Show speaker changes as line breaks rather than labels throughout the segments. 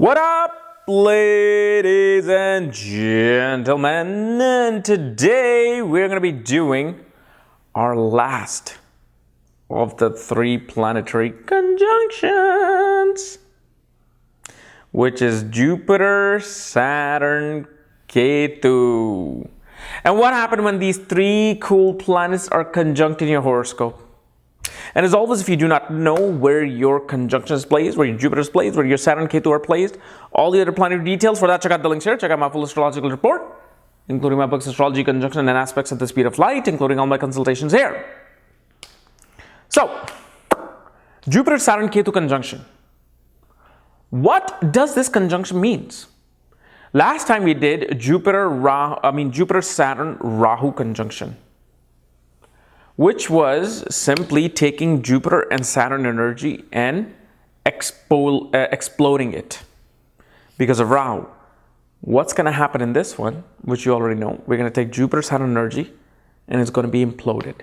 What up, ladies and gentlemen? And today we're going to be doing our last of the 3 planetary conjunctions, which is Jupiter, Saturn, Ketu. And what happened when these 3 cool planets are conjunct in your horoscope? And as always, if you do not know where your conjunction is placed, where your Jupiter is placed, where your Saturn and Ketu are placed, all the other planetary details, for that check out the links here. Check out my full astrological report, including my books, Astrology, Conjunction, and Aspects at the Speed of Light, including all my consultations here. So, Jupiter, Saturn, Ketu conjunction. What does this conjunction means? Last time we did Jupiter, Saturn, Rahu conjunction, which was simply taking Jupiter and Saturn energy and exploding it because of Rahu. What's going to happen in this one, which you already know? We're going to take Jupiter, Saturn energy and it's going to be imploded.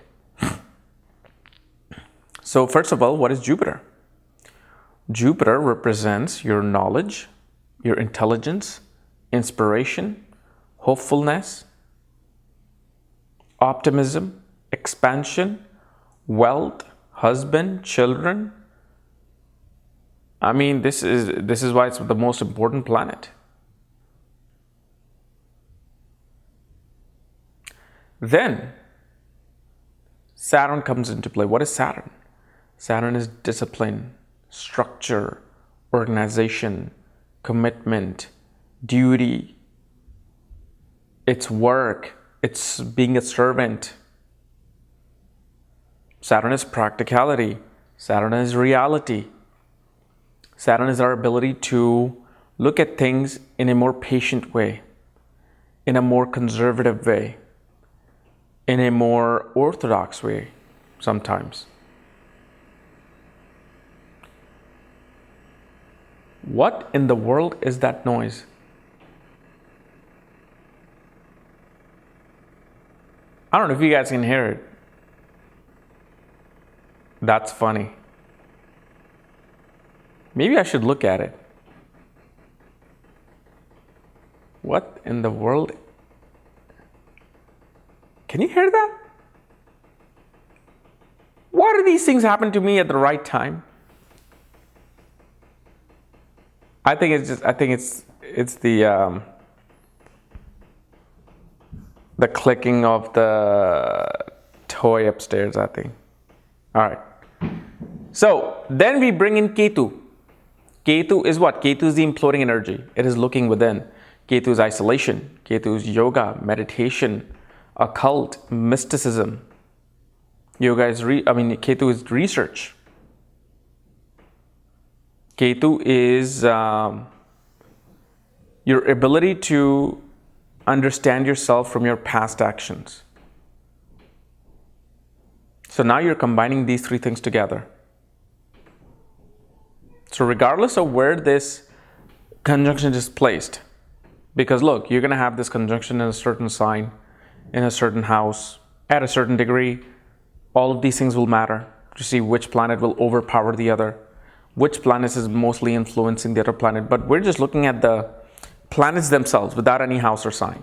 So first of all, what is Jupiter? Jupiter represents your knowledge, your intelligence, inspiration, hopefulness, optimism, expansion, wealth, husband, children. I mean, this is why it's the most important planet. Then Saturn comes into play. What is Saturn? Saturn is discipline, structure, organization, commitment, duty. It's work. It's being a servant. Saturn is practicality. Saturn is reality. Saturn is our ability to look at things in a more patient way, in a more conservative way, in a more orthodox way sometimes. What in the world is that noise? I don't know if you guys can hear it. That's funny. Maybe I should look at it. What in the world? Can you hear that? Why do these things happen to me at the right time? I think it's the clicking of the toy upstairs, I think. All right. So then we bring in Ketu. Ketu is what? Ketu is the imploding energy. It is looking within. Ketu is isolation. Ketu is yoga, meditation, occult, mysticism. Ketu is research. Ketu is your ability to understand yourself from your past actions. So now you're combining these 3 things together. So regardless of where this conjunction is placed, because look, you're going to have this conjunction in a certain sign, in a certain house, at a certain degree, all of these things will matter to see which planet will overpower the other, which planet is mostly influencing the other planet. But we're just looking at the planets themselves without any house or sign.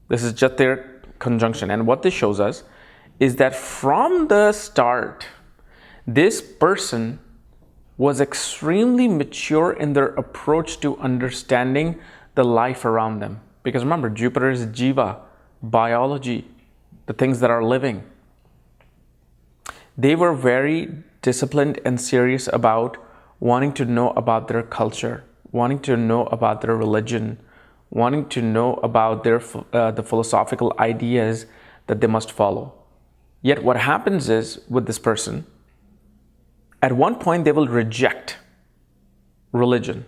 This is just their conjunction. And what this shows us is that from the start, this person was extremely mature in their approach to understanding the life around them. Because remember, Jupiter is Jiva, biology, the things that are living. They were very disciplined and serious about wanting to know about their culture, wanting to know about their religion, wanting to know about their the philosophical ideas that they must follow. Yet what happens is, with this person, at one point they will reject religion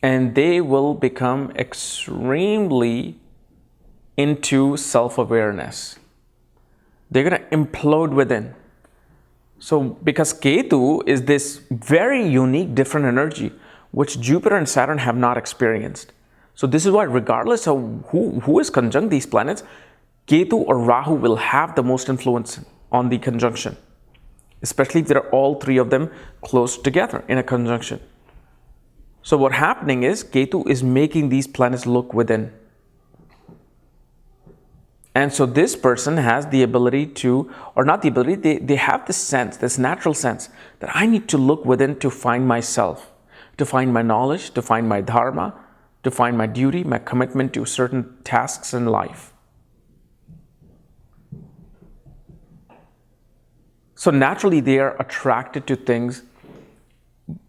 and they will become extremely into self-awareness. They're going to implode within. So because Ketu is this very unique, different energy which Jupiter and Saturn have not experienced. So this is why regardless of who is conjunct these planets, Ketu or Rahu will have the most influence on the conjunction, especially if there are all 3 of them close together in a conjunction. So what's happening is Ketu is making these planets look within. And so this person has the ability to, or not the ability, they have this sense, this natural sense that I need to look within to find myself, to find my knowledge, to find my dharma, to find my duty, my commitment to certain tasks in life. So naturally, they are attracted to things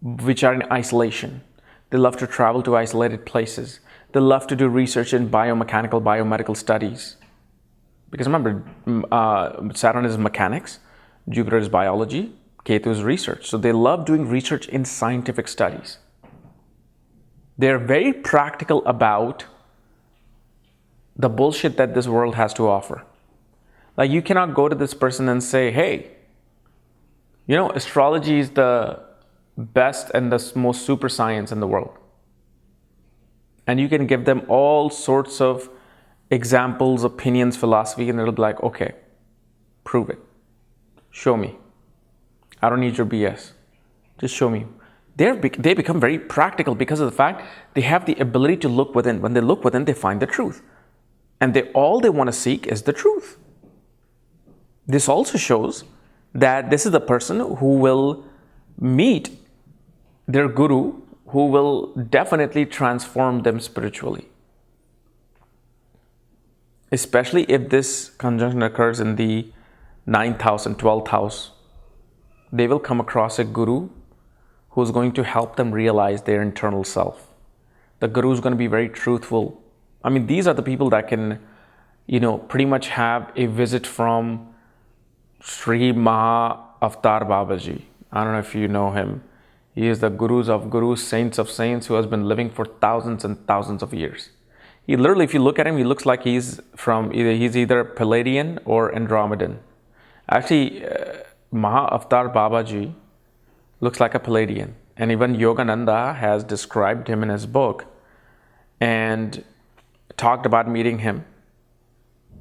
which are in isolation. They love to travel to isolated places. They love to do research in biomechanical, biomedical studies. Because remember, Saturn is mechanics, Jupiter is biology, Ketu is research. So they love doing research in scientific studies. They're very practical about the bullshit that this world has to offer. Like, you cannot go to this person and say, hey, you know, astrology is the best and the most super science in the world. And you can give them all sorts of examples, opinions, philosophy, and it'll be like, okay, prove it. Show me. I don't need your BS. Just show me. They become very practical because of the fact they have the ability to look within. When they look within, they find the truth. And all they want to seek is the truth. This also shows that this is the person who will meet their guru, who will definitely transform them spiritually. Especially if this conjunction occurs in the 9th house and 12th house, they will come across a guru who's going to help them realize their internal self. The guru is going to be very truthful. I mean, these are the people that can, pretty much have a visit from Sri Maha Avatar Babaji. I don't know if you know him. He is the gurus of gurus, saints of saints, who has been living for thousands and thousands of years. He literally, if you look at him, he looks like he's either Palladian or Andromedan. Actually, Maha Avatar Babaji looks like a Palladian. And even Yogananda has described him in his book and talked about meeting him.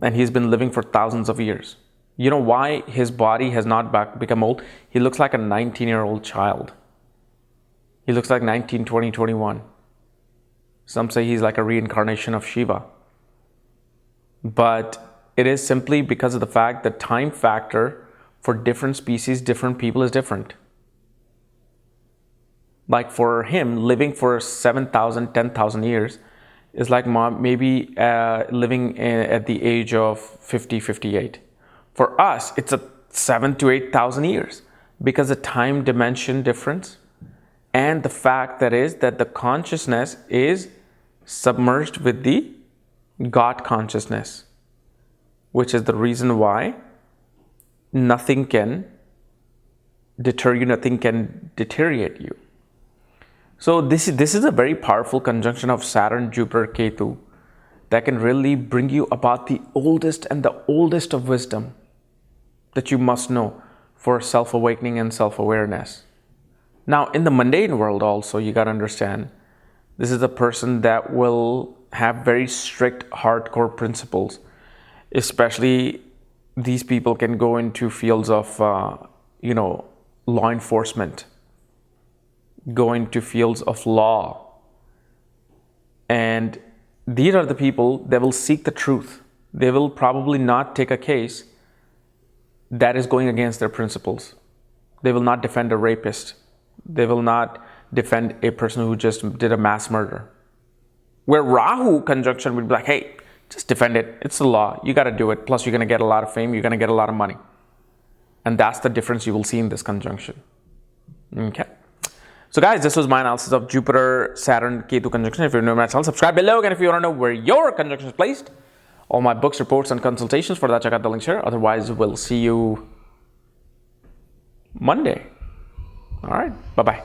And he's been living for thousands of years. You know why his body has not become old? He looks like a 19-year-old child. He looks like 19, 20, 21. Some say he's like a reincarnation of Shiva. But it is simply because of the fact that time factor for different species, different people is different. Like for him, living for 7,000, 10,000 years is like maybe living at the age of 50, 58. For us, it's a 7,000 to 8,000 years because the time dimension difference and the fact that the consciousness is submerged with the God consciousness, which is the reason why nothing can deter you, nothing can deteriorate you. So this is a very powerful conjunction of Saturn, Jupiter, Ketu that can really bring you about the oldest and the oldest of wisdom that you must know for self-awakening and self-awareness. Now, in the mundane world also, you got to understand, this is a person that will have very strict, hardcore principles. Especially, these people can go into fields of, law enforcement, go into fields of law. And these are the people that will seek the truth. They will probably not take a case that is going against their principles. They will not defend a rapist. They will not defend a person who just did a mass murder. Where Rahu conjunction would be like, hey, just defend it. It's the law. You got to do it. Plus, you're going to get a lot of fame. You're going to get a lot of money. And that's the difference you will see in this conjunction. Okay. So guys, this was my analysis of Jupiter, Saturn, Ketu conjunction. If you're new to my channel, subscribe below. And if you want to know where your conjunction is placed, all my books, reports, and consultations, for that, check out the link here. Otherwise, we'll see you Monday. All right. Bye-bye.